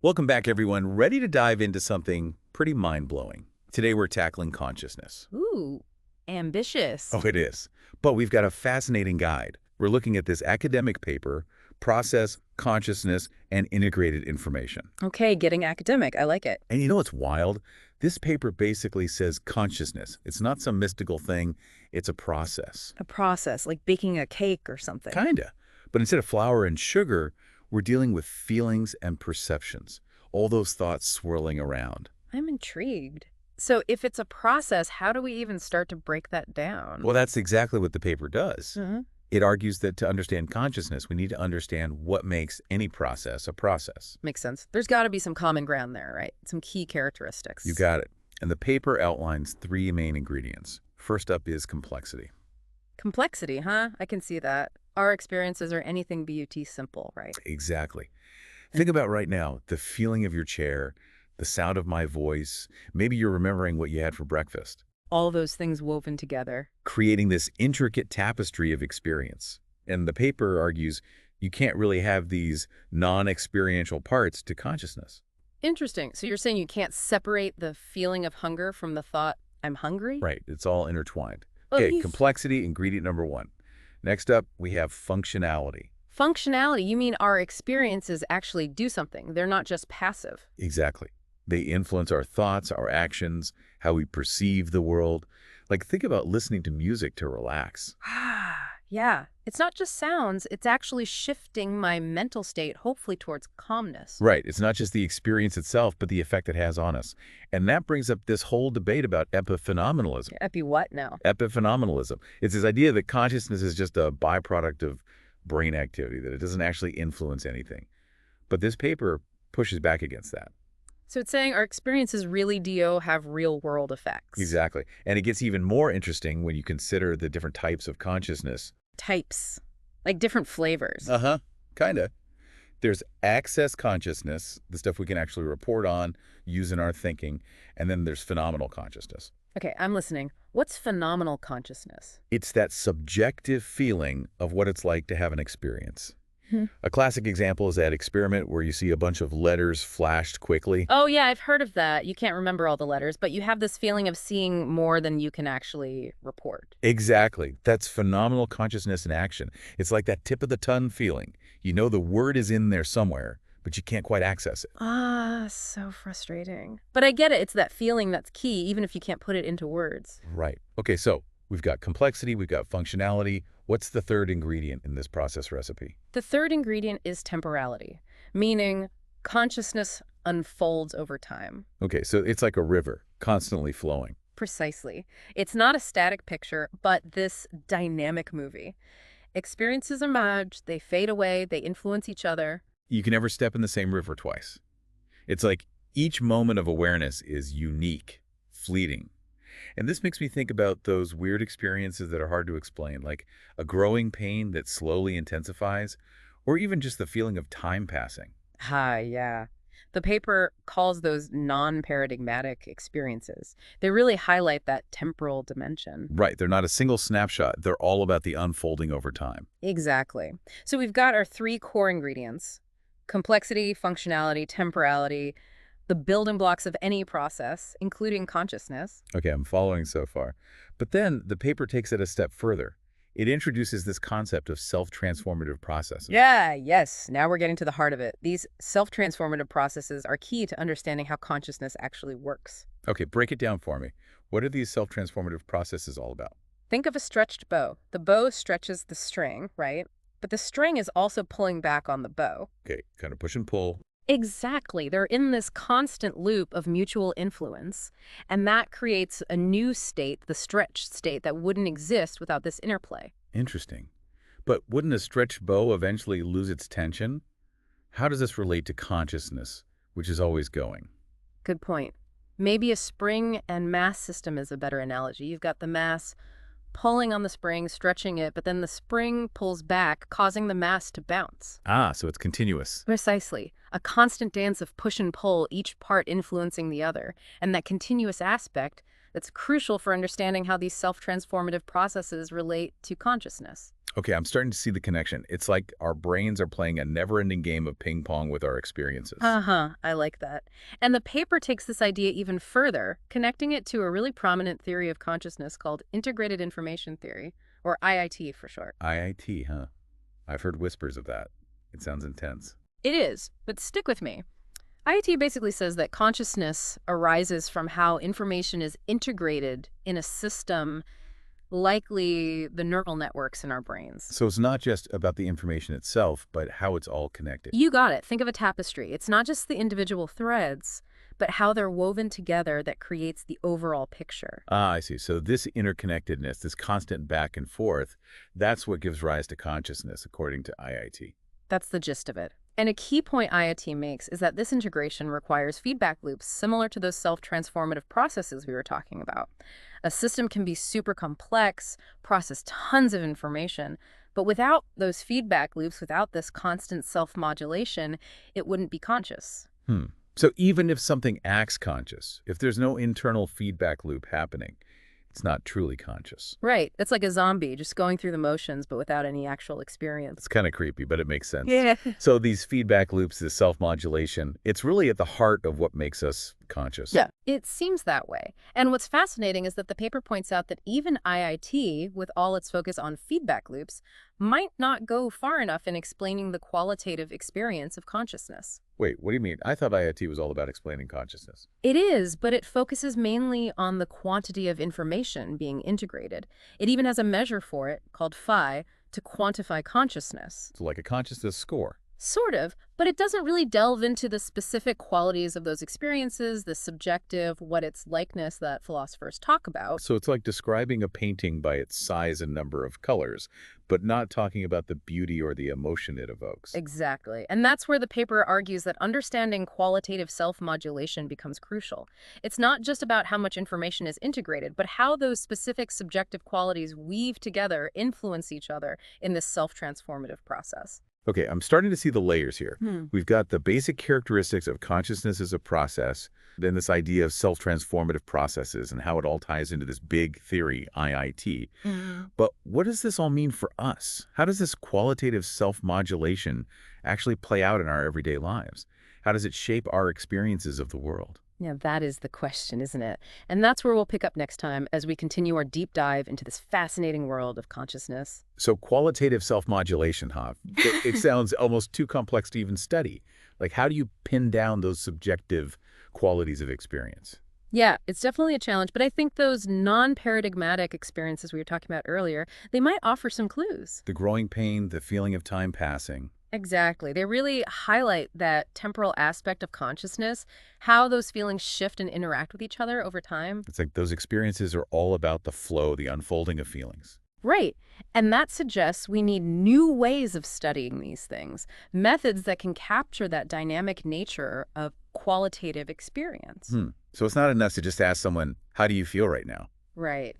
Welcome back, everyone. Ready to dive into something pretty mind-blowing. Today, we're tackling consciousness. Ooh, ambitious. Oh, it is. But we've got a fascinating guide. We're looking at this academic paper, Process, Consciousness, and Integrated Information. Okay, getting academic. I like it. And you know what's wild? This paper basically says consciousness. It's not some mystical thing. It's a process. A process, like baking a cake or something. Kinda. But instead of flour and sugar, we're dealing with feelings and perceptions. All those thoughts swirling around. I'm intrigued. So if it's a process, how do we even start to break that down? Well, that's exactly what the paper does. Hmm. It argues that to understand consciousness, we need to understand what makes any process a process. Makes sense. There's got to be some common ground there, right? Some key characteristics. You got it. And the paper outlines three main ingredients. First up is complexity. Complexity, huh? I can see that. Our experiences are anything but simple, right? Exactly. Think about right now, the feeling of your chair, the sound of my voice. Maybe you're remembering what you had for breakfast. All those things woven together. Creating this intricate tapestry of experience. And the paper argues you can't really have these non-experiential parts to consciousness. Interesting. So you're saying you can't separate the feeling of hunger from the thought, I'm hungry? Right, it's all intertwined. Well, Okay, complexity, ingredient number one. Next up, we have functionality. Functionality, you mean our experiences actually do something. They're not just passive. Exactly. They influence our thoughts, our actions, how we perceive the world. Like, think about listening to music to relax. Yeah. It's not just sounds, it's actually shifting my mental state, hopefully towards calmness. Right. It's not just the experience itself, but the effect it has on us. And that brings up this whole debate about epiphenomenalism. Epi what now? Epiphenomenalism. It's this idea that consciousness is just a byproduct of brain activity, that it doesn't actually influence anything. But this paper pushes back against that. So it's saying our experiences really do have real-world effects. Exactly. And it gets even more interesting when you consider the different types of consciousness. Types. Like different flavors. Uh-huh. Kinda. There's access consciousness, the stuff we can actually report on, use in our thinking, and then there's phenomenal consciousness. Okay, I'm listening. What's phenomenal consciousness? It's that subjective feeling of what it's like to have an experience. A classic example is that experiment where you see a bunch of letters flashed quickly. Oh, yeah, I've heard of that. You can't remember all the letters, but you have this feeling of seeing more than you can actually report. Exactly. That's phenomenal consciousness in action. It's like that tip of the tongue feeling. You know the word is in there somewhere, but you can't quite access it. Ah, so frustrating. But I get it. It's that feeling that's key, even if you can't put it into words. Right. Okay, so we've got complexity, we've got functionality. What's the third ingredient in this process recipe? The third ingredient is temporality, meaning consciousness unfolds over time. Okay, so it's like a river, constantly flowing. Precisely. It's not a static picture, but this dynamic movie. Experiences emerge, they fade away, they influence each other. You can never step in the same river twice. It's like each moment of awareness is unique, fleeting. And this makes me think about those weird experiences that are hard to explain, like a growing pain that slowly intensifies, or even just the feeling of time passing. Yeah. The paper calls those non-paradigmatic experiences. They really highlight that temporal dimension. Right, they're not a single snapshot. They're all about the unfolding over time. Exactly. So we've got our three core ingredients: complexity, functionality, temporality, the building blocks of any process, including consciousness. Okay, I'm following so far. But then the paper takes it a step further. It introduces this concept of self-transformative processes. Yes. Now we're getting to the heart of it. These self-transformative processes are key to understanding how consciousness actually works. Okay, break it down for me. What are these self-transformative processes all about? Think of a stretched bow. The bow stretches the string, right? But the string is also pulling back on the bow. Okay, kind of push and pull. Exactly. They're in this constant loop of mutual influence, and that creates a new state, the stretched state, that wouldn't exist without this interplay. Interesting. But wouldn't a stretched bow eventually lose its tension? How does this relate to consciousness, which is always going? Good point. Maybe a spring and mass system is a better analogy. You've got the mass pulling on the spring, stretching it, but then the spring pulls back, causing the mass to bounce. Ah, so it's continuous. Precisely. A constant dance of push and pull, each part influencing the other. And that continuous aspect, that's crucial for understanding how these self-transformative processes relate to consciousness. Okay, I'm starting to see the connection. It's like our brains are playing a never-ending game of ping pong with our experiences. Uh-huh, I like that. And the paper takes this idea even further, connecting it to a really prominent theory of consciousness called integrated information theory, or IIT for short. IIT, huh? I've heard whispers of that. It sounds intense. It is, but stick with me. IIT basically says that consciousness arises from how information is integrated in a system, likely the neural networks in our brains. So it's not just about the information itself, but how it's all connected. You got it. Think of a tapestry. It's not just the individual threads, but how they're woven together that creates the overall picture. Ah, I see. So this interconnectedness, this constant back and forth, that's what gives rise to consciousness, according to IIT. That's the gist of it. And a key point IoT makes is that this integration requires feedback loops similar to those self-transformative processes we were talking about. A system can be super complex, process tons of information, but without those feedback loops, without this constant self-modulation, it wouldn't be conscious. Hmm. So even if something acts conscious, if there's no internal feedback loop happening, it's not truly conscious. Right. It's like a zombie, just going through the motions, but without any actual experience. It's kind of creepy, but it makes sense. Yeah. So these feedback loops, this self-modulation, it's really at the heart of what makes us conscious. Yeah. It seems that way. And what's fascinating is that the paper points out that even IIT, with all its focus on feedback loops, might not go far enough in explaining the qualitative experience of consciousness. Wait, what do you mean? I thought IIT was all about explaining consciousness. It is, but it focuses mainly on the quantity of information being integrated. It even has a measure for it, called phi, to quantify consciousness. So like a consciousness score. Sort of, but it doesn't really delve into the specific qualities of those experiences, the subjective, what its likeness that philosophers talk about. So it's like describing a painting by its size and number of colors, but not talking about the beauty or the emotion it evokes. Exactly. And that's where the paper argues that understanding qualitative self-modulation becomes crucial. It's not just about how much information is integrated, but how those specific subjective qualities weave together, influence each other in this self-transformative process. Okay, I'm starting to see the layers here. We've got the basic characteristics of consciousness as a process, then this idea of self-transformative processes and how it all ties into this big theory, IIT. But what does this all mean for us? How does this qualitative self-modulation actually play out in our everyday lives? How does it shape our experiences of the world? Yeah, that is the question, isn't it? And that's where we'll pick up next time as we continue our deep dive into this fascinating world of consciousness. So qualitative self-modulation, huh? It sounds almost too complex to even study. Like, how do you pin down those subjective qualities of experience? Yeah, it's definitely a challenge, but I think those non-paradigmatic experiences we were talking about earlier, they might offer some clues. The growing pain, the feeling of time passing. Exactly. They really highlight that temporal aspect of consciousness, how those feelings shift and interact with each other over time. It's like those experiences are all about the flow, the unfolding of feelings. Right. And that suggests we need new ways of studying these things, methods that can capture that dynamic nature of qualitative experience. So it's not enough to just ask someone, how do you feel right now? Right.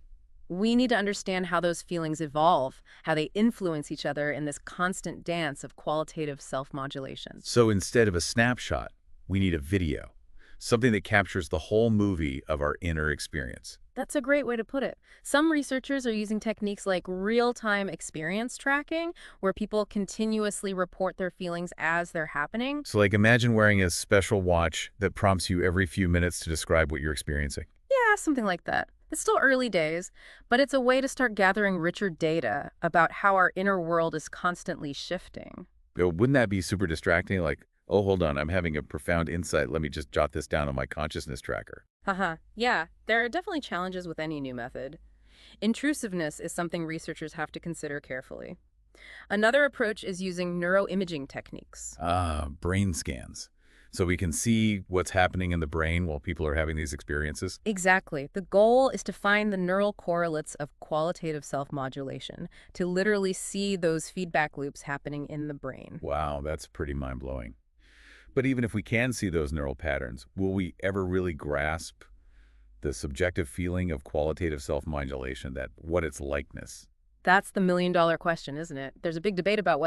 We need to understand how those feelings evolve, how they influence each other in this constant dance of qualitative self-modulation. So instead of a snapshot, we need a video, something that captures the whole movie of our inner experience. That's a great way to put it. Some researchers are using techniques like real-time experience tracking, where people continuously report their feelings as they're happening. So like imagine wearing a special watch that prompts you every few minutes to describe what you're experiencing. Yeah, something like that. It's still early days, but it's a way to start gathering richer data about how our inner world is constantly shifting. Wouldn't that be super distracting? Like, oh, hold on, I'm having a profound insight. Let me just jot this down on my consciousness tracker. Haha. Yeah, there are definitely challenges with any new method. Intrusiveness is something researchers have to consider carefully. Another approach is using neuroimaging techniques. Brain scans. So we can see what's happening in the brain while people are having these experiences. Exactly. The goal is to find the neural correlates of qualitative self-modulation, to literally see those feedback loops happening in the brain. Wow, that's pretty mind-blowing. But even if we can see those neural patterns, will we ever really grasp the subjective feeling of qualitative self-modulation, that what its likeness? That's the million-dollar question, isn't it? There's a big debate about